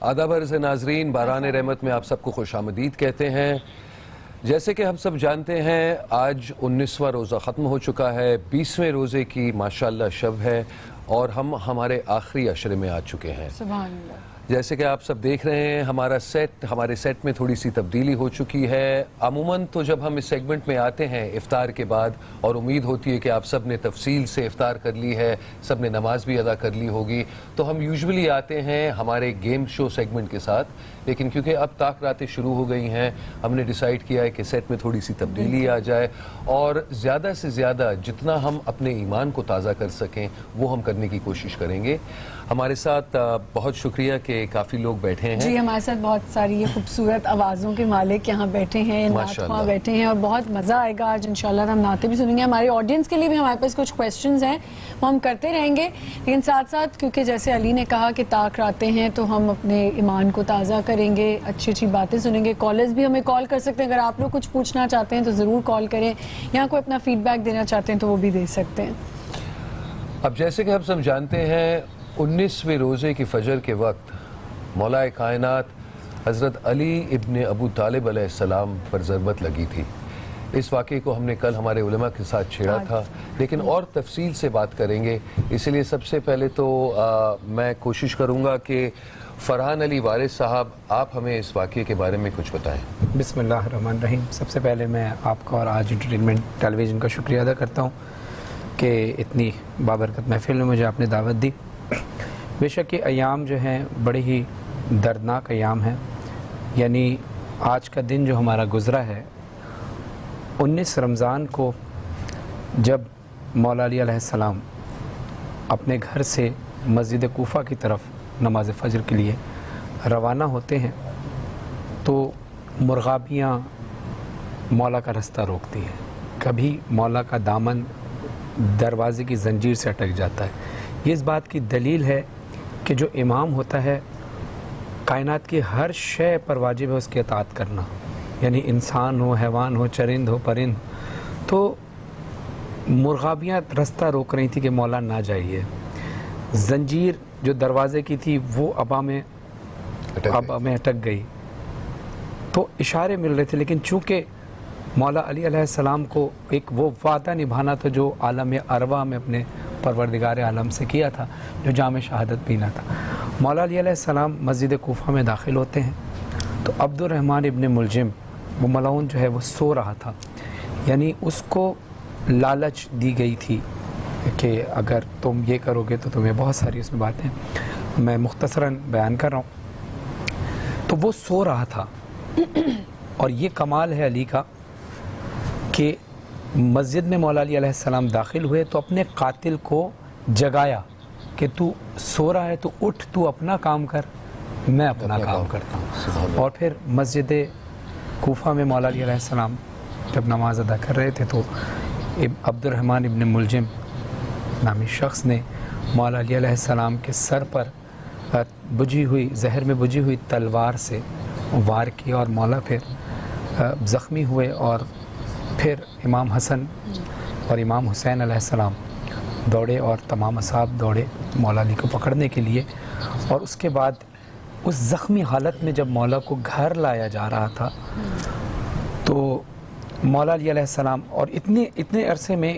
آداب عرض ناظرین، باران رحمت میں آپ سب کو خوش آمدید کہتے ہیں۔ جیسے کہ ہم سب جانتے ہیں آج 19واں روزہ ختم ہو چکا ہے، 20ویں روزے کی ماشاءاللہ شب ہے اور ہم ہمارے آخری عشرے میں آ چکے ہیں۔ سبحان اللہ۔ جیسے کہ آپ سب دیکھ رہے ہیں ہمارے سیٹ میں تھوڑی سی تبدیلی ہو چکی ہے۔ عموماً تو جب ہم اس سیگمنٹ میں آتے ہیں افطار کے بعد، اور امید ہوتی ہے کہ آپ سب نے تفصیل سے افطار کر لی ہے، سب نے نماز بھی ادا کر لی ہوگی، تو ہم یوزولی آتے ہیں ہمارے گیم شو سیگمنٹ کے ساتھ، لیکن کیونکہ اب طاق راتیں شروع ہو گئی ہیں، ہم نے ڈیسائیڈ کیا ہے کہ سیٹ میں تھوڑی سی تبدیلی آ جائے اور زیادہ سے زیادہ جتنا ہم اپنے ایمان کو تازہ کر سکیں وہ ہم کرنے کی کوشش کریں گے۔ ہمارے ساتھ بہت شکریہ کہ کافی لوگ بیٹھے ہیں۔ جی، ہمارے ساتھ بہت ساری یہ خوبصورت آوازوں کے مالک یہاں بیٹھے ہیں، نعت خواں بیٹھے ہیں، اور بہت مزہ آئے گا آج انشاءاللہ۔ ہم نعتیں بھی سنیں گے، ہمارے آڈینس کے لیے بھی ہمارے پاس کچھ کویسچنز ہیں وہ ہم کرتے رہیں گے، لیکن ساتھ ساتھ کیونکہ جیسے علی نے کہا کہ طاق راتیں ہیں تو ہم اپنے ایمان کو تازہ کریں گے، اچھی اچھی باتیں سنیں گے۔ کالرز بھی ہمیں کال کر سکتے ہیں، اگر آپ لوگ کچھ پوچھنا چاہتے ہیں تو ضرور کال کریں، یا کوئی اپنا فیڈ بیک دینا چاہتے ہیں تو وہ بھی دے سکتے ہیں۔ اب جیسے کہ ہم سب جانتے ہیں 19ویں روزے کی فجر کے وقت مولا کائنات حضرت علی ابن ابو طالب علیہ السلام پر ضربت لگی تھی۔ اس واقعے کو ہم نے کل ہمارے علماء کے ساتھ چھیڑا تھا، لیکن اور تفصیل سے بات کریں گے۔ اس لیے سب سے پہلے تو میں کوشش کروں گا کہ فرحان علی وارث صاحب آپ ہمیں اس واقعے کے بارے میں کچھ بتائیں۔ بسم اللہ الرحمن الرحیم۔ سب سے پہلے میں آپ کا اور آج انٹرٹینمنٹ ٹیلی ویژن کا شکریہ ادا کرتا ہوں کہ اتنی بابرکت محفل میں مجھے آپ نے دعوت دی۔ بے شک یہ ایام جو ہیں بڑے ہی دردناک ایام ہیں، یعنی آج کا دن جو ہمارا گزرا ہے 19 رمضان کو، جب مولا علی علیہ السلام اپنے گھر سے مسجد کوفہ کی طرف نماز فجر کے لیے روانہ ہوتے ہیں تو مرغابیاں مولا کا رستہ روکتی ہیں، کبھی مولا کا دامن دروازے کی زنجیر سے اٹک جاتا ہے۔ یہ اس بات کی دلیل ہے کہ جو امام ہوتا ہے کائنات کی ہر شے پر واجب ہے اس کی اطاعت کرنا، یعنی انسان ہو، حیوان ہو، چرند ہو، پرند۔ تو مرغابیاں رستہ روک رہی تھی کہ مولا نہ جائیے، زنجیر جو دروازے کی تھی وہ ابا میں اٹک گئی، تو اشارے مل رہے تھے، لیکن چونکہ مولا علی علیہ السلام کو ایک وہ وعدہ نبھانا تھا جو عالم ارواح میں اپنے پروردگار عالم سے کیا تھا، جو جام شہادت پینا تھا۔ مولا علی علیہ السلام مسجد کوفہ میں داخل ہوتے ہیں تو عبد الرحمن ابن ملجم وہ ملعون جو ہے وہ سو رہا تھا، یعنی اس کو لالچ دی گئی تھی کہ اگر تم یہ کرو گے تو تمہیں بہت ساری اس میں باتیں میں مختصراً بیان کر رہا ہوں۔ تو وہ سو رہا تھا، اور یہ کمال ہے علی کا کہ مسجد میں مولا علی علیہ السلام داخل ہوئے تو اپنے قاتل کو جگایا کہ تو سو رہا ہے تو اٹھ، تو اپنا کام کر، میں اپنا کام کرتا ہوں۔ اور پھر مسجد کوفہ میں مولا علی علیہ السلام جب نماز ادا کر رہے تھے تو عبد الرحمن ابن ملجم نامی شخص نے مولا علی علیہ السلام کے سر پر زہر میں بجھی ہوئی تلوار سے وار کیا، اور مولا پھر زخمی ہوئے، اور پھر امام حسن اور امام حسین علیہ السلام دوڑے اور تمام اصحاب دوڑے مولا علی کو پکڑنے کے لیے، اور اس کے بعد اس زخمی حالت میں جب مولا کو گھر لایا جا رہا تھا تو مولا علی علیہ السلام، اور اتنے عرصے میں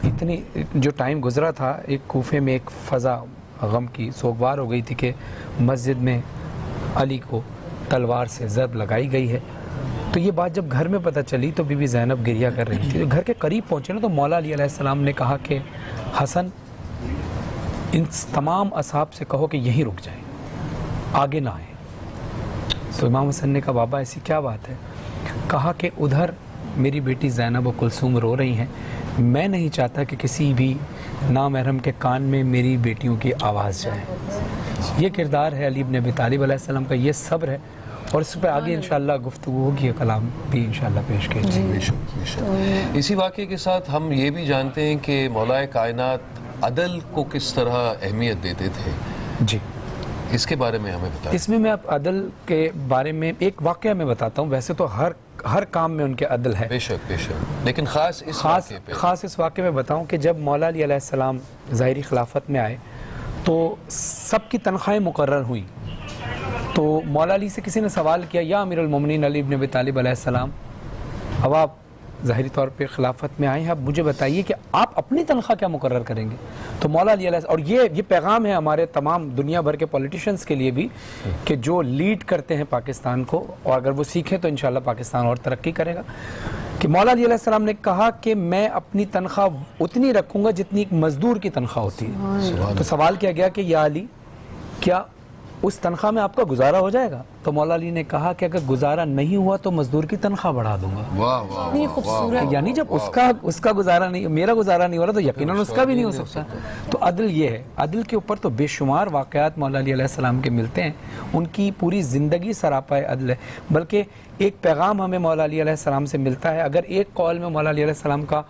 اتنی جو ٹائم گزرا تھا، ایک کوفے میں ایک فضا غم کی سوگوار ہو گئی تھی کہ مسجد میں علی کو تلوار سے ضرب لگائی گئی ہے۔ تو یہ بات جب گھر میں پتہ چلی تو بی بی زینب گریہ کر رہی تھی۔ گھر کے قریب پہنچے نا تو مولا علی علیہ السلام نے کہا کہ حسن ان تمام اصحاب سے کہو کہ یہیں رک جائیں، آگے نہ آئیں۔ تو امام حسن نے کہا بابا ایسی کیا بات ہے؟ کہا کہ ادھر میری بیٹی زینب و کلثوم رو رہی ہیں، میں نہیں چاہتا کہ کسی بھی نامحرم کے کان میں میری بیٹیوں کی آواز جائے۔ یہ کردار ہے علی بن ابی طالب علیہ السلام کا، یہ صبر ہے، اور اس پہ آگے انشاءاللہ گفتگو ہوگی، کلام بھی انشاءاللہ پیش کیے جائیں۔ اسی واقعے کے ساتھ ہم یہ بھی جانتے ہیں کہ مولا کائنات عدل کو کس طرح اہمیت دیتے تھے۔ جی، اس کے بارے میں ہمیں بتائیں۔ اس میں آپ عدل کے بارے میں ایک واقعہ میں بتاتا ہوں، ویسے تو ہر کام میں ان کے عدل ہے، بے شک بے شک، لیکن خاص اس واقعے میں بتاؤں کہ جب مولا علی علیہ السلام ظاہری خلافت میں آئے تو سب کی تنخواہیں مقرر ہوئیں، تو مولا علی سے کسی نے سوال کیا یا امیر المومنین علی ابن ابی طالب علیہ السلام، اب آپ ظاہری طور پہ خلافت میں آئے ہیں، اب مجھے بتائیے کہ آپ اپنی تنخواہ کیا مقرر کریں گے؟ تو مولا علی علیہ اور یہ پیغام ہے ہمارے تمام دنیا بھر کے پولیٹیشنز کے لیے بھی کہ جو لیڈ کرتے ہیں پاکستان کو، اور اگر وہ سیکھیں تو انشاءاللہ پاکستان اور ترقی کرے گا، کہ مولا علی علیہ السلام نے کہا کہ میں اپنی تنخواہ اتنی رکھوں گا جتنی ایک مزدور کی تنخواہ ہوتی ہے۔ تو سوال کیا گیا کہ یا علی، کیا اس تنخواہ میں آپ کا گزارا ہو جائے گا؟ تو مولا علی نے کہا کہ اگر گزارا نہیں ہوا تو مزدور کی تنخواہ بڑھا دوں گا۔ اتنی خوبصورت، یعنی جب اس کا گزارا نہیں، میرا گزارا نہیں ہو رہا تو یقیناً اس کا بھی نہیں ہو سکتا۔ تو عدل یہ ہے، عدل کے اوپر تو بے شمار واقعات مولا علی علیہ السلام کے ملتے ہیں، ان کی پوری زندگی سراپا عدل ہے۔ بلکہ ایک پیغام ہمیں مولا علی علیہ السلام سے ملتا ہے، اگر ایک قول میں مولا علی علیہ السلام کا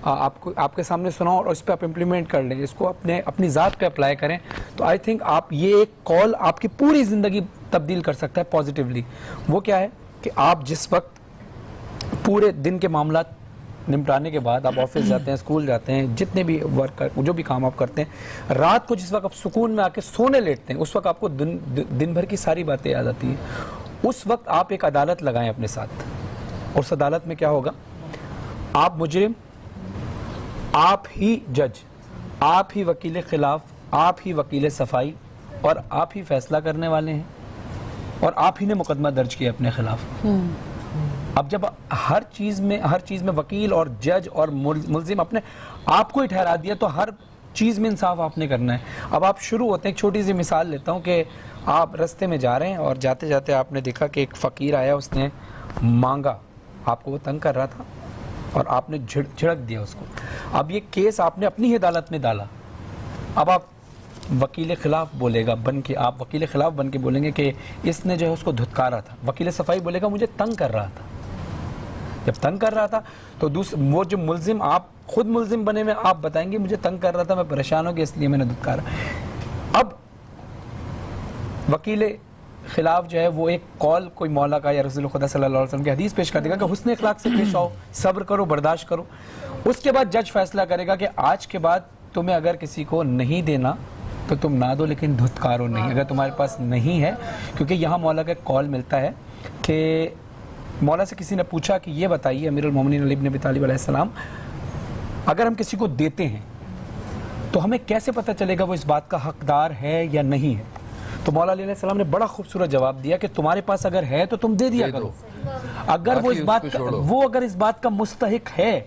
آپ کے سامنے سناؤں اور اس پہ آپ امپلیمنٹ کر لیں، اس کو اپنی ذات پہ اپلائی کریں، تو آئی تھنک آپ یہ ایک قول آپ کی پوری زندگی تبدیل کر سکتا ہے پازیٹیولی۔ وہ کیا ہے کہ آپ جس وقت پورے دن کے معاملات نمٹانے کے بعد آپ آفس جاتے ہیں، اسکول جاتے ہیں، جتنے بھی ورک جو بھی کام آپ کرتے ہیں، رات کو جس وقت آپ سکون میں آ کے سونے لیٹتے ہیں، اس وقت آپ کو دن بھر کی ساری باتیں یاد آتی ہیں۔ اس وقت آپ ایک عدالت لگائیں اپنے ساتھ، اور اس عدالت میں کیا ہوگا؟ آپ مجرم، آپ ہی جج، آپ ہی وکیل خلاف، آپ ہی وکیل صفائی، اور آپ ہی فیصلہ کرنے والے ہیں، اور آپ ہی نے مقدمہ درج کیا اپنے خلاف۔ اب جب ہر چیز میں وکیل اور جج اور ملزم اپنے آپ کو ہی ٹھہرا دیا تو ہر چیز میں انصاف آپ نے کرنا ہے۔ اب آپ شروع ہوتے ہیں، ایک چھوٹی سی مثال لیتا ہوں کہ آپ رستے میں جا رہے ہیں اور جاتے جاتے آپ نے دیکھا کہ ایک فقیر آیا، اس نے مانگا، آپ کو وہ تنگ کر رہا تھا اور آپ نے جھڑک دیا اس کو۔ اب یہ کیس آپ نے اپنی ہی عدالت میں ڈالا، اب آپ وکیل خلاف بولے گا بن کے، آپ وکیل خلاف بن کے بولیں گے کہ اس نے جو ہے اس کو دھتکارا تھا۔ وکیل صفائی بولے گا مجھے تنگ کر رہا تھا۔ جب تنگ کر رہا تھا تو وہ جو ملزم، آپ خود ملزم بنے میں، آپ بتائیں گے مجھے تنگ کر رہا تھا، میں پریشان ہو گیا اس لیے میں نے دھتکارا۔ اب وکیل خلاف جو ہے وہ ایک قول کوئی مولا کا یا رسول خدا صلی اللہ علیہ وسلم کی حدیث پیش کر دے گا کہ حسن اخلاق سے پیش آؤ، صبر کرو، برداشت کرو۔ اس کے بعد جج فیصلہ کرے گا کہ آج کے بعد تمہیں اگر کسی کو نہیں دینا تو تم نہ دو، لیکن دھتکارو نہیں اگر تمہارے پاس نہیں ہے۔ کیونکہ یہاں مولا کا ایک قول ملتا ہے کہ مولا سے کسی نے پوچھا کہ یہ بتائیے امیر المومنین علی ابن ابی طالب علیہ السلام، اگر ہم کسی کو دیتے ہیں تو ہمیں کیسے پتہ چلے گا وہ اس بات کا حقدار ہے یا نہیں ہے؟ تو مولا علیہ السلام نے بڑا خوبصورت جواب دیا کہ تمہارے پاس اگر ہے تو تم دے دیا کرو، اگر وہ اس بات کا مستحق ہے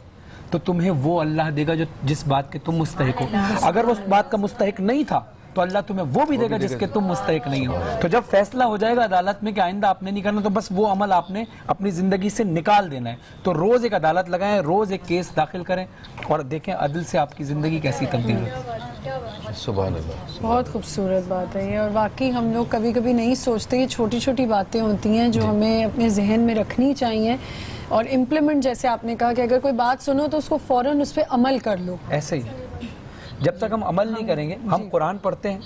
تو تمہیں وہ اللہ دے گا جس بات کے تم مستحق ہو، اگر وہ اس بات کا مستحق نہیں تھا تو اللہ تمہیں وہ بھی دے گا جس کے تم مستحق نہیں ہو۔ تو جب فیصلہ ہو جائے گا عدالت میں کہ آئندہ آپ نے نہیں کرنا، تو بس وہ عمل آپ نے اپنی زندگی سے نکال دینا ہے۔ تو روز ایک عدالت لگائیں، روز ایک کیس داخل کریں اور دیکھیں عدل سے آپ کی زندگی کیسی تبدیل ہوتی ہے۔ سبحان اللہ، بہت خوبصورت بات ہے یہ، اور واقعی ہم لوگ کبھی کبھی نہیں سوچتے، یہ چھوٹی چھوٹی باتیں ہوتی ہیں جو ہمیں اپنے ذہن میں رکھنی چاہیے، اور امپلیمنٹ، جیسے آپ نے کہا کہ اگر کوئی بات سنو تو اس کو فوراً اس پہ عمل کر لو۔ ایسے ہی جب تک ہم عمل نہیں کریں گے، ہم قرآن پڑھتے ہیں،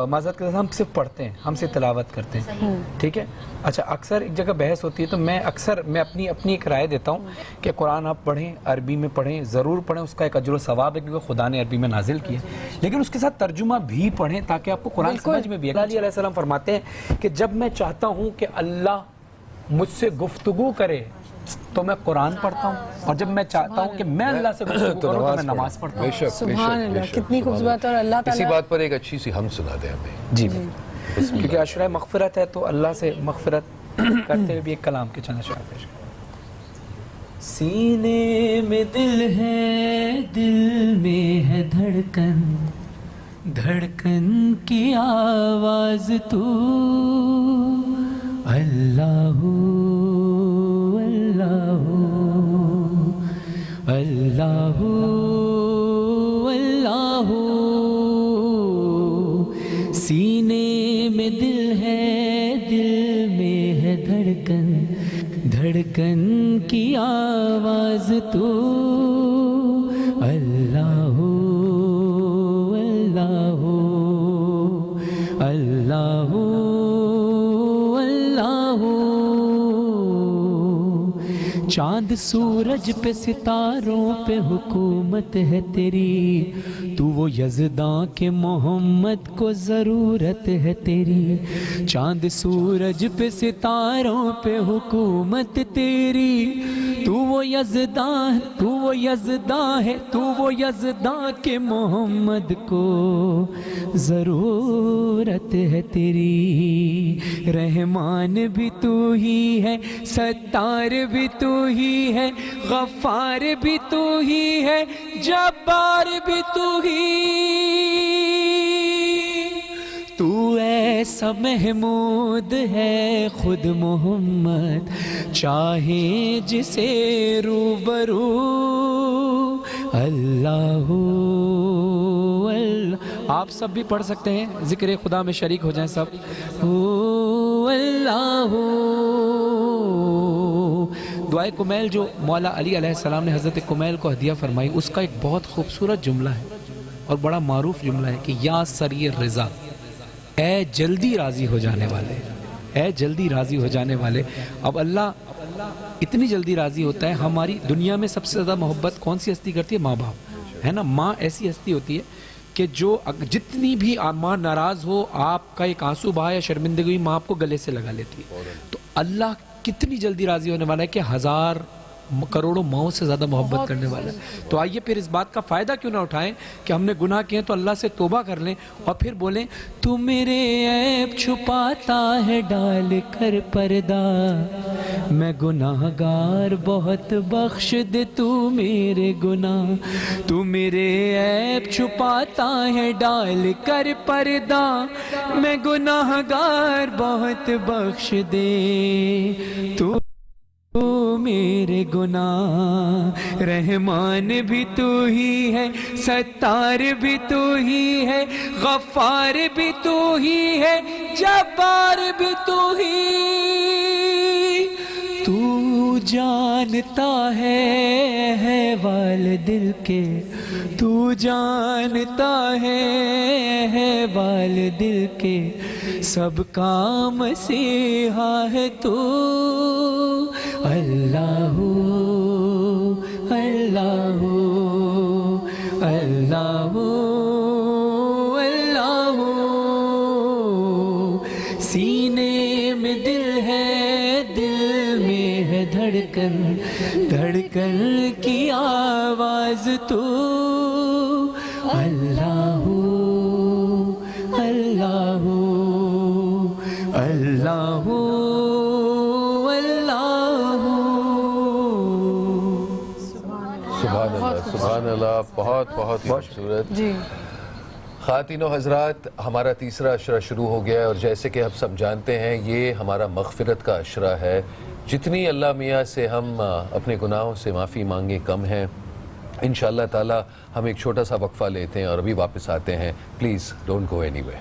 معذرت کے ساتھ ہم صرف پڑھتے ہیں، ہم صرف تلاوت کرتے ہیں، ٹھیک ہے؟ اچھا، اکثر ایک جگہ بحث ہوتی ہے تو میں اپنی ایک رائے دیتا ہوں کہ قرآن آپ پڑھیں، عربی میں پڑھیں، ضرور پڑھیں، اس کا ایک اجر و ثواب ہے کیونکہ خدا نے عربی میں نازل کیا، لیکن اس کے ساتھ ترجمہ بھی پڑھیں تاکہ آپ کو قرآن سمجھ میں بھی آئے۔ علی علیہ السلام فرماتے ہیں کہ جب میں چاہتا ہوں کہ اللہ مجھ سے گفتگو کرے تو میں قرآن پڑھتا ہوں، اور جب میں چاہتا ہوں کہ میں اللہ سے گفتگو کروں تو میں نماز پڑھتا ہوں۔ سبحان اللہ، کتنی خوبصورت، اور اللہ تعالیٰ اسی بات پر ایک اچھی سی ہم سنا دیں ہمیں۔ جی کیونکہ عشرہ مغفرت ہے تو اللہ سے مغفرت کرتے ہوئے بھی ایک کلام کے چند اشعار پیش کریں۔ سینے میں دل ہے، دل میں ہے دھڑکن، دھڑکن کی آواز تو اللہ اللہ اللہ اللہ، سینے میں دل ہے، دل میں ہے دھڑکن، دھڑکن کی آواز تو اللہ اللہ اللہ اللہ۔ چاند چاند سورج پہ ستاروں پہ حکومت ہے تیری، تو وہ یزداں کے محمد کو ضرورت ہے تیری، چاند سورج پہ ستاروں پہ حکومت تیری، تو وہ یزداں ہے، تو وہ یزداں کے محمد کو ضرورت ہے تیری، رحمان بھی تو ہی ہے، ستار بھی تو ہی ہے، غفار بھی تو ہی ہے، جبار بھی تو ہی، تو ایسا محمود ہے خود محمد، چاہے جسے روبرو اللہ آپ سب بھی پڑھ سکتے ہیں، ذکر خدا میں شریک ہو جائیں سب، اللہ دعائے کمیل جو مولا علی علیہ السلام نے حضرت کمیل کو ہدیہ فرمائی، اس کا ایک بہت خوبصورت جملہ ہے اور بڑا معروف جملہ ہے کہ یا سری رضا، اے جلدی راضی ہو جانے والے، اے جلدی راضی ہو جانے والے۔ اب اللہ اتنی جلدی راضی ہوتا ہے، ہماری دنیا میں سب سے زیادہ محبت کون سی ہستی کرتی ہے؟ ماں باپ، ہے نا۔ ماں ایسی ہستی ہوتی ہے کہ جو جتنی بھی ماں ناراض ہو، آپ کا ایک آنسو بہا یا شرمندگی ماں آپ کو گلے سے لگا لیتی ہے۔ تو اللہ کتنی جلدی راضی ہونے والا ہے کہ ہزار کروڑوں ماؤں سے زیادہ محبت کرنے والا ہے۔ تو آئیے پھر اس بات کا فائدہ کیوں نہ اٹھائیں کہ ہم نے گناہ کیے تو اللہ سے توبہ کر لیں اور پھر بولیں تو میرے عیب چھپاتا ہے ڈال کر پردہ، میں گناہ گار بہت بخش دے تو میرے گناہ، تو میرے عیب چھپاتا ہے ڈال کر پردہ، میں گناہ گار بہت بخش دے تو میرے گناہ، رحمان بھی تو ہی ہے، ستار بھی تو ہی ہے، غفار بھی تو ہی ہے، جبار بھی تو ہی، تو جانتا ہے والدل کے، تو جانتا ہے والدل کے، سب کا مسیحا ہے تو اللہ اللہ اللہ اللہ، سینے میں دل ہے، دل میں ہے دھڑکن، دھڑکن کی آواز تو اللہ اللہ اللہ سبحان اللہ، بہت بہت خوبصورت۔ جی خواتین و حضرات، ہمارا تیسرا عشرہ شروع ہو گیا ہے اور جیسے کہ ہم سب جانتے ہیں یہ ہمارا مغفرت کا عشرہ ہے۔ جتنی اللہ میاں سے ہم اپنے گناہوں سے معافی مانگیں کم ہیں۔ انشاءاللہ تعالی ہم ایک چھوٹا سا وقفہ لیتے ہیں اور ابھی واپس آتے ہیں۔ Please don't go any way.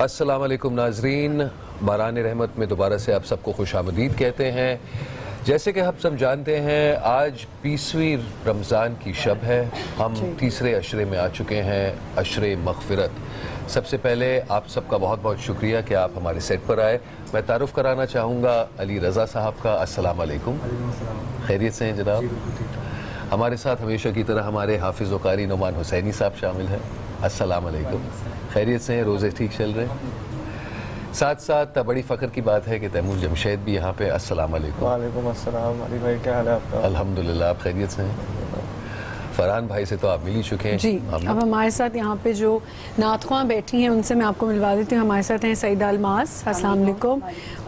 السلام علیکم ناظرین، باران رحمت میں دوبارہ سے آپ سب کو خوش آمدید کہتے ہیں۔ جیسے کہ ہم سب جانتے ہیں آج 20ویں رمضان کی شب ہے، ہم تیسرے عشرے میں آ چکے ہیں، عشرے مغفرت۔ سب سے پہلے آپ سب کا بہت بہت شکریہ کہ آپ ہمارے سیٹ پر آئے۔ میں تعارف کرانا چاہوں گا علی رضا صاحب کا۔ السلام علیکم، خیریت سے ہیں جناب؟ ہمارے ساتھ ہمیشہ کی طرح ہمارے حافظ و قاری نعمان حسینی صاحب شامل ہیں۔ السلام علیکم، خیریت سے ہیں؟ روزے ٹھیک چل رہے ہیں؟ ساتھ ساتھ بڑی فخر کی بات ہے کہ تیمور جمشید بھی یہاں پہ۔ السلام علیکم۔ وعلیکم السلام علی بھائی، کیا حال ہے آپ کا؟ الحمدللہ، آپ خیریت سے ہیں؟ فرحان بھائی سے تو آپ مل ہی چکے ہیں۔ جی، اب ہمارے ساتھ یہاں پہ جو نعت خواں بیٹھی ہیں ان سے میں آپ کو ملوا دیتی ہوں۔ ہمارے ساتھ ہیں سعیدہ الماس، السلام علیکم۔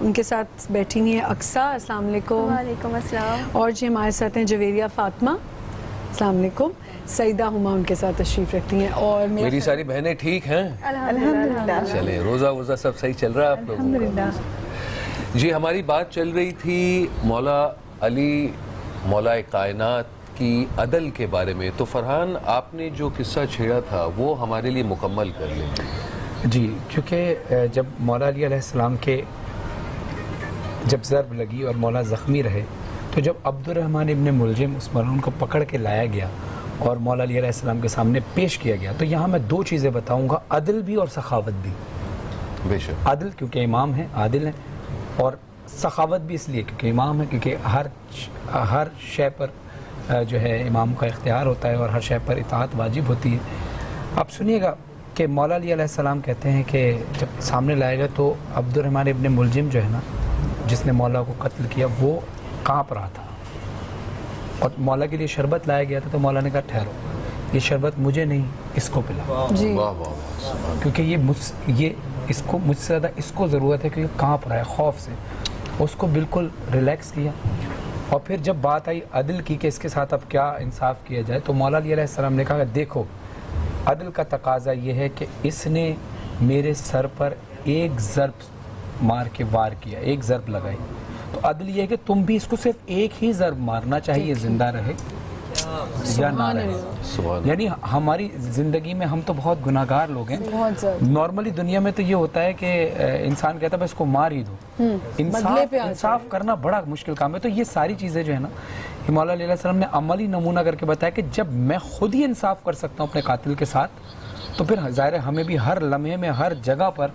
ان کے ساتھ بیٹھی ہیں اقصیٰ، السلام علیکم۔ وعلیکم السلام۔ اور جی ہمارے ساتھ ہیں جویریہ فاطمہ، السلام علیکم۔ سعیدہ ہما ان کے ساتھ تشریف رکھتی ہیں۔ اور میری ساری بہنیں ٹھیک ہیں؟ الحمدللہ۔ چلیں، روزہ ووزہ سب صحیح چل رہا ہے آپ لوگوں کا؟ جی، ہماری بات چل رہی تھی مولا علی، مولا کائنات کی عدل کے بارے میں۔ تو فرحان، آپ نے جو قصہ چھیڑا تھا وہ ہمارے لیے مکمل کر لیں۔ جی، چونکہ جب مولا علی علیہ السلام کے جب ضرب لگی اور مولا زخمی رہے تو جب عبد الرحمن ابن ملجم اس مرحوم کو پکڑ کے لایا گیا اور مولا علی علیہ السلام کے سامنے پیش کیا گیا، تو یہاں میں دو چیزیں بتاؤں گا، عدل بھی اور سخاوت بھی. بے شک عدل کیونکہ امام ہیں، عادل ہیں، اور سخاوت بھی اس لیے کیونکہ امام ہے، کیونکہ ہر شے پر جو ہے امام کا اختیار ہوتا ہے اور ہر شے پر اطاعت واجب ہوتی ہے. آپ سنیے گا کہ مولا علی علیہ السلام کہتے ہیں کہ جب سامنے لائے گا تو عبد الرحمن ابن ملجم جو ہے نا، جس نے مولا کو قتل کیا، وہ کانپ رہا تھا اور مولا کے لیے شربت لایا گیا تھا تو مولا نے کہا ٹھہرو، یہ شربت مجھے نہیں اس کو پلا، جی واہ واہ. کیونکہ یہ اس کو مجھ سے زیادہ اس کو ضرورت ہے کیونکہ کانپ رہا ہے خوف سے. اس کو بالکل ریلیکس کیا. اور پھر جب بات آئی عدل کی کہ اس کے ساتھ اب کیا انصاف کیا جائے، تو مولا علی علیہ السلام نے کہا کہ دیکھو، عدل کا تقاضا یہ ہے کہ اس نے میرے سر پر ایک ضرب مار کے وار کیا، ایک ضرب لگائی، تو عدل یہ ہے کہ تم بھی اس کو صرف ایک ہی ضرب مارنا چاہیے، زندہ رہے یا نہ رہے. یعنی ہماری زندگی میں ہم تو بہت گناہگار لوگ ہیں. بہت زیادہ. نارملی دنیا میں تو یہ ہوتا ہے کہ انسان کہتا ہے بس اس کو مار ہی دو. انصاف کرنا بڑا مشکل کام ہے. تو یہ ساری چیزیں جو ہے نا، مولا علیہ السلام نے عملی نمونہ کر کے بتایا کہ جب میں خود ہی انصاف کر سکتا ہوں اپنے قاتل کے ساتھ، تو پھر ظاہر ہے ہمیں بھی ہر لمحے میں ہر جگہ پر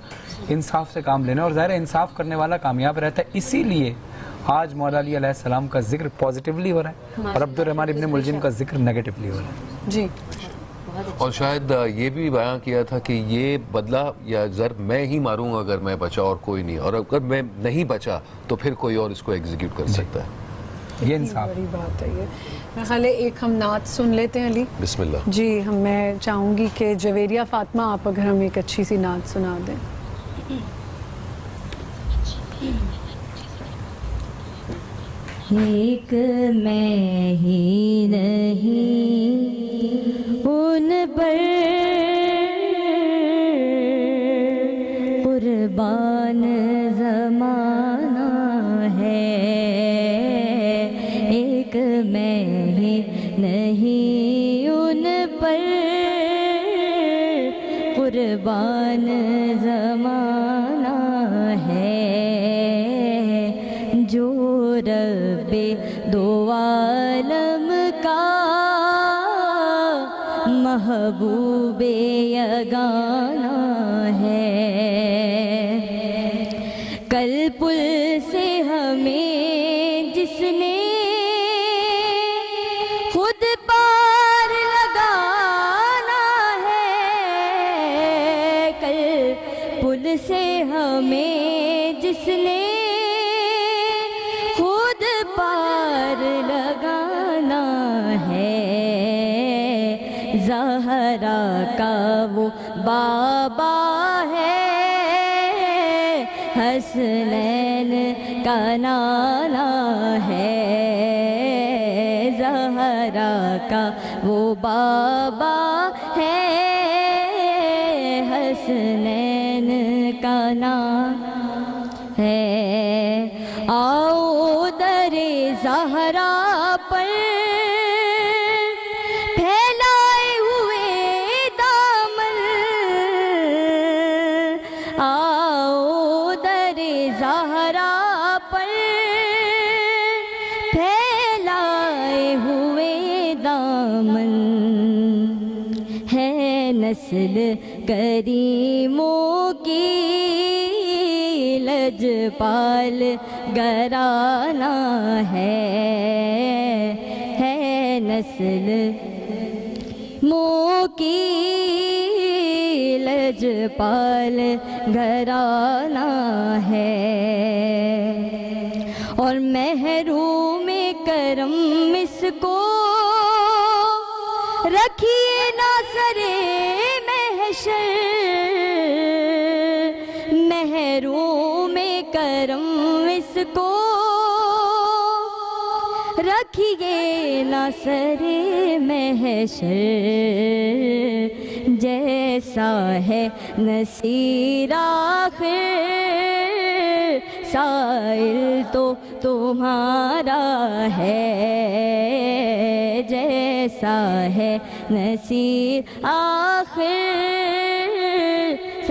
انصاف سے کام لینا، اور ظاہر ہے انصاف کرنے والا کامیاب رہتا ہے. اسی لیے آج مولا علی علیہ السلام کا ذکر پازیٹیولی ہو رہا ہے اور عبد الرحمن ابن ملجم کا ذکر نیگیٹیولی ہو رہا ہے. جی. اور شاید یہ بھی بیان کیا تھا کہ یہ بدلہ یا ضرب میں ہی ماروں گا اگر میں بچا اور کوئی نہیں، اور اگر میں نہیں بچا تو پھر کوئی اور اس کو ایگزیکیوٹ کر سکتا ہے. یہ انصاف بڑی بات ہے. یہ میرا خیال ہے ایک ہم نعت سن لیتے ہیں علی. بسم اللہ. جی، میں چاہوں گی کہ جویریہ فاطمہ آپ اگر ہمیں ایک اچھی سی نعت سنا دیں. ایک میں ہی نہیں ان پر قربان زمانہ ہے، ایک میں ہی نہیں ان پر قربان زمانہ ہے، جو رب دو عالم کا محبوب یگانہ ہے. کل پل سے ہمیں جس نے خود پار لگانا ہے، کل پل سے ہمیں جس نے خود پار لگانا ہے، زہرا کا وہ بابا ہے، حسنین کا نانا ہے، زہرا کا وہ بابا ہے، حسنین کا نانا ہے. آؤ در زہرا پر پھیلائے ہوئے دامن، آؤ در زہرا پر پھیلائے ہوئے دامن، ہے نسل کریموں کی لجپال گرانا ہے نسل مو کی لجپال گھرانا ہے. اور محروم کرم اس کو رکھیے نہ سرے محشر، محروم کرم اس کو رکھیے نہ سرے محشر، جیسا ہے نصیر آخر سائل تو تمہارا ہے، جیسا ہے نصیر آخر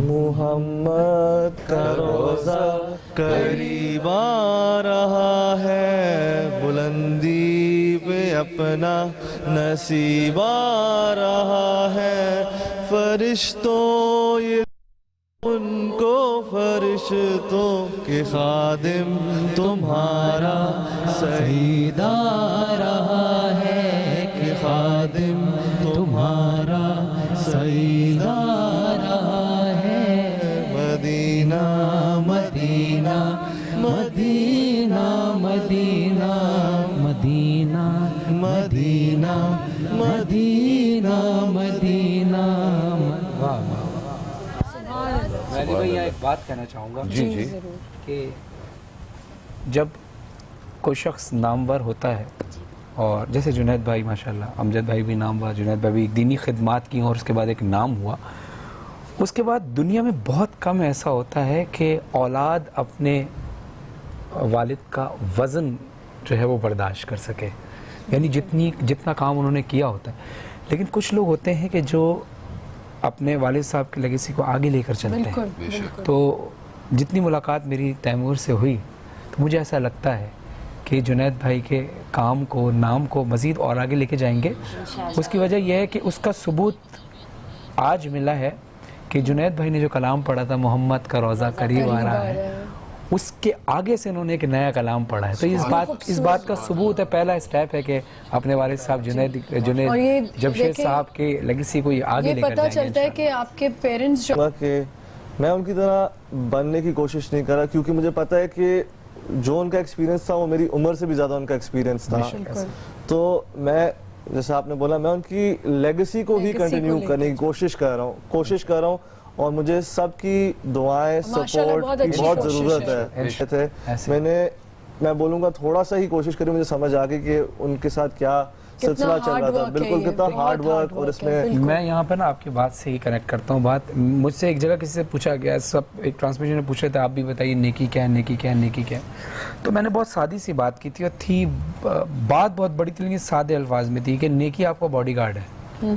محمد کا روزہ قریب آ رہا ہے, بلندی پہ اپنا نصیب آ رہا ہے, فرشتوں یہ ان کو فرشتوں کے خادم تمہارا سعید آ رہا ہے, کہ خادم تمہارا سعید آ رہا ہے, مدینہ مدینہ مدینہ مدینہ مدینہ مدینہ مدینہ مدینہ. میں علی بھائی یہاں ایک بات کہنا چاہوں گا جی جی کہ جب کوئی شخص نامور ہوتا ہے, اور جیسے جنید بھائی ماشاءاللہ, امجد بھائی بھی نامور, جنید بھائی بھی دینی خدمات کی اور اس کے بعد ایک نام ہوا, اس کے بعد دنیا میں بہت کم ایسا ہوتا ہے کہ اولاد اپنے والد کا وزن جو ہے وہ برداشت کر سکے, یعنی جتنا کام انہوں نے کیا ہوتا ہے. لیکن کچھ لوگ ہوتے ہیں کہ جو اپنے والد صاحب کی لیگیسی کو آگے لے کر چلتے ہیں. تو جتنی ملاقات میری تیمور سے ہوئی تو مجھے ایسا لگتا ہے کہ جنید بھائی کے کام کو, نام کو مزید اور آگے لے کے جائیں گے. اس کی وجہ یہ ہے کہ اس کا ثبوت آج ملا ہے کہ جنید بھائی نے جو کلام پڑھا تھا, محمد کا روزہ قریب آ رہا ہے, اس کے آگے سے انہوں نے ایک نیا کلام پڑھا ہے. تو اس بات کا ثبوت ہے, پہلا اسٹیپ ہے کہ اپنے والد صاحب جنید جمشید صاحب کے لیگیسی کو یہ آگے لے کر پتہ جائیں گے. چلتا ہے کہ آپ کے پیرنٹس جو کہ میں ان کی طرح بننے کی کوشش نہیں کر رہا, کیونکہ مجھے پتہ ہے کہ جو ان کا ایکسپیرینس تھا وہ میری عمر سے بھی زیادہ ان کا ایکسپیرینس تھا. تو میں, جیسے آپ نے بولا, میں ان کی لیگیسی کو ہی کنٹینیو کرنے کی کوشش کر رہا ہوں, اور مجھے سب کی دعائیں, سپورٹ کی بہت ضرورت ہے. میں بولوں گا تھوڑا سا ہی کوشش کری, مجھے سمجھ آ گئی کہ ان کے ساتھ کیا سلسلہ چل رہا تھا. بالکل کتنا ہارڈ ورک, اور اس میں یہاں پر نا آپ کی بات سے ہی کنیکٹ کرتا ہوں. بات مجھ سے ایک جگہ کسی سے پوچھا گیا, سب ایک ٹرانسمیشن میں پوچھے تھے, آپ بھی بتائیے نیکی کیا ہے, نیکی کیا ہے, نیکی کیا ہے. تو میں نے بہت سادی سی بات کی تھی, اور تھی بات بہت بڑی تھی لیکن سادے الفاظ میں تھی کہ نیکی آپ کا باڈی گارڈ ہے.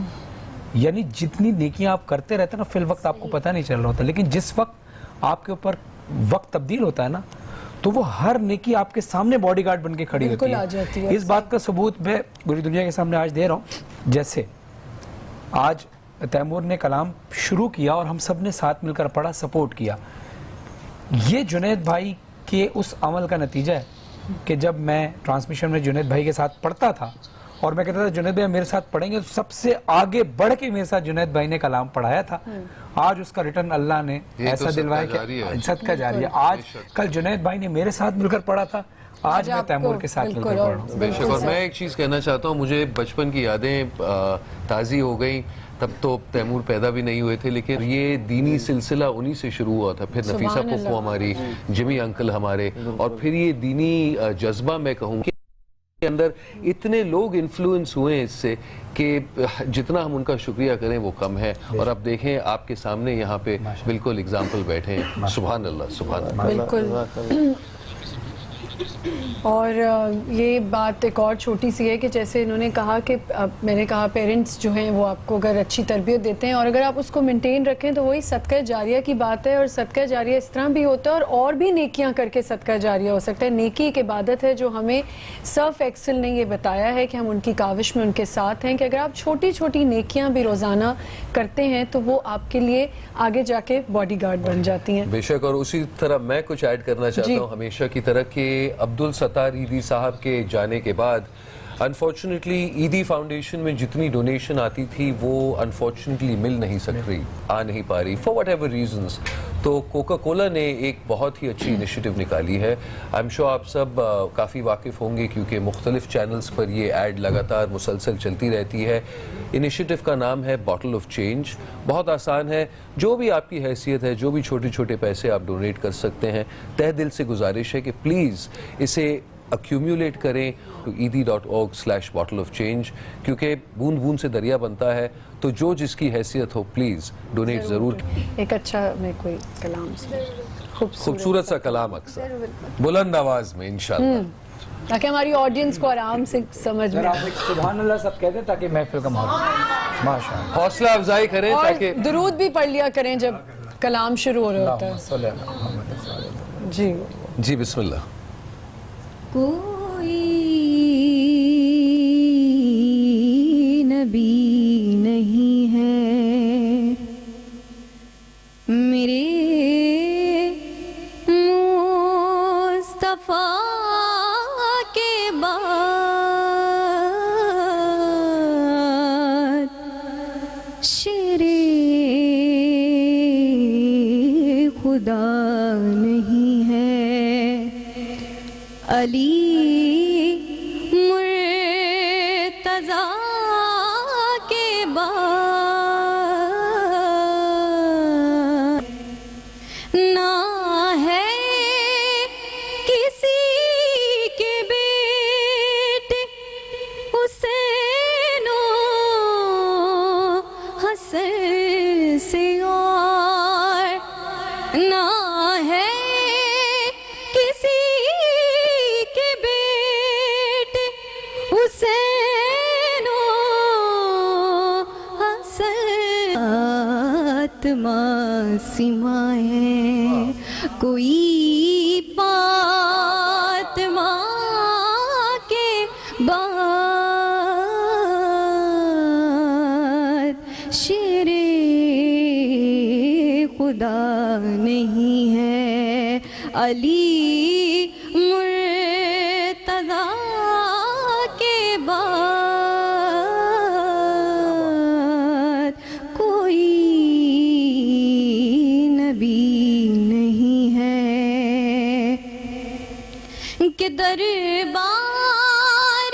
یعنی جتنی نیکیاں آپ کرتے رہتے ہیں نا, فی الوقت آپ کو پتہ نہیں چل رہا ہوتا, لیکن جس وقت آپ کے اوپر وقت تبدیل ہوتا ہے نا, تو وہ ہر نیکی آپ کے سامنے باڈی گارڈ بن کے کھڑی ہوتی ہے. اس بات کا ثبوت میں پوری دنیا کے سامنے آج دے رہا ہوں. جیسے آج تیمور نے کلام شروع کیا اور ہم سب نے ساتھ مل کر پڑھا, سپورٹ کیا. یہ جنید بھائی کے اس عمل کا نتیجہ ہے کہ جب میں ٹرانسمیشن میں جنید بھائی کے ساتھ پڑھتا تھا اور میں کہتا تھا جنید بھائی میرے ساتھ پڑھیں گے, تو سب سے آگے بڑھ کے میرے ساتھ جنید بھائی نے کلام پڑھایا تھا. آج اس کا ریٹرن اللہ نے ایسا دلوایا کہ صدقہ جاری ہے. آج کل جنید بھائی نے میرے ساتھ مل کر پڑھا تھا, آج میں تیمور کے ساتھ مل کر پڑھ رہا ہوں. بے شک. اور میں ایک چیز کہنا چاہتا ہوں, مجھے بچپن کی یادیں تازی ہو گئیں. تب تو تیمور پیدا بھی نہیں ہوئے تھے, لیکن یہ دینی سلسلہ انہی سے شروع ہوا تھا. پھر نفیسہ پھپھو ہماری, جمی انکل ہمارے, اور پھر یہ دینی جذبہ میں کہوں کہ اندر اتنے لوگ انفلوئنس ہوئے ہیں اس سے کہ جتنا ہم ان کا شکریہ کریں وہ کم ہے. اور اب دیکھیں آپ کے سامنے یہاں پہ بالکل اگزامپل بیٹھے ہیں. سبحان اللہ, سبحان اللہ. بالکل. اور یہ بات ایک اور چھوٹی سی ہے کہ جیسے انہوں نے کہا کہ میں نے کہا پیرنٹس جو ہیں وہ آپ کو اگر اچھی تربیت دیتے ہیں اور اگر آپ اس کو مینٹین رکھیں تو وہی صدقہ جاریہ کی بات ہے. اور صدقہ جاریہ اس طرح بھی ہوتا ہے اور بھی نیکیاں کر کے صدقہ جاریہ ہو سکتا ہے. نیکی ایک عبادت ہے جو ہمیں سرف ایکسل نے یہ بتایا ہے کہ ہم ان کی کاوش میں ان کے ساتھ ہیں کہ اگر آپ چھوٹی چھوٹی نیکیاں بھی روزانہ کرتے ہیں تو وہ آپ کے لیے آگے جا کے باڈی گارڈ بن جاتی ہیں. بے شک. اور اسی طرح میں کچھ ایڈ کرنا چاہتا ہوں ہمیشہ کی طرح کہ عبدالستار ایدی صاحب کے جانے کے بعد انفارچونیٹلی ایدی فاؤنڈیشن میں جتنی ڈونیشن آتی تھی وہ انفارچونیٹلی مل نہیں سک رہی, آ نہیں پا رہی فار واٹ ایور ریزنس. تو کوکا کولا نے ایک بہت ہی اچھی انیشیٹو نکالی ہے. آئی ایم شیور آپ سب کافی واقف ہوں گے کیونکہ مختلف چینلز پر یہ ایڈ لگاتار مسلسل چلتی رہتی ہے. انیشیٹو کا نام ہے باٹل آف چینج. بہت آسان ہے, جو بھی آپ کی حیثیت ہے, جو بھی چھوٹے چھوٹے پیسے آپ ڈونیٹ کر سکتے ہیں, تہ دل سے گزارش ہے کہ پلیز اسے ایکیومولیٹ کریں edi.org/bottle of change, کیونکہ بوند بوند سے دریا بنتا ہے. تو جو جس کی حیثیت ہو پلیز ڈونیٹ ضرور. ایک اچھا میں کوئی کلام خوبصورت سا کلام اکثر بلند آواز میں انشاءاللہ, تاکہ ہماری آڈینس کو آرام سے سمجھ میں. سبحان اللہ سب کہتے ہیں تاکہ محفل کا ماحول ماشاءاللہ حوصلہ افزائی کریں اور تاکہ درود بھی پڑھ لیا کریں جب کلام شروع ہو رہا ہوتا ہے. صلی اللہ محمد صلی اللہ علیہ وسلم. جی جی بسم اللہ. کوئی نبی نہیں ہے میرے مصطفیٰ کے بعد شیر خدا نہیں ہے علی مرتضیٰ کے بعد نہ ہے کسی کے بیٹے حسین و حسن سے اور نہ ہے کسی کے بیٹے حسین و حسن آتما سما ہے کوئی فاطمہ کے بعد شیر خدا نہیں ہے علی مرتضیٰ کے بعد کوئی نبی نہیں ہے کہ دربار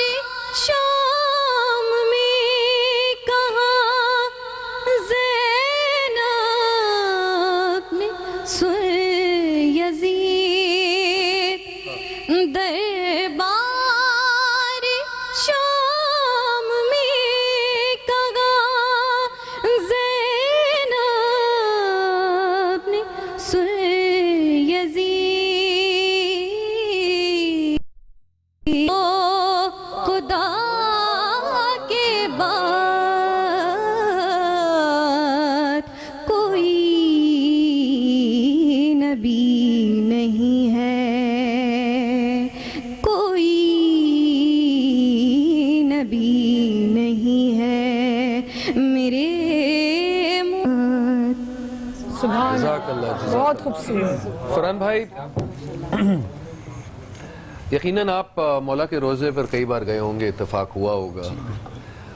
شام میں کہاں زینب نے سن یزید دربار شام میں کہاں زینب نے سن یزید خدا کے بعد کوئی نبی نہیں ہے کوئی نبی نہیں ہے میرے سبحان جزاک اللہ. بہت خوبصورت. فرحان بھائی یقیناً آپ مولا کے روزے پر کئی بار گئے ہوں گے, اتفاق ہوا ہوگا.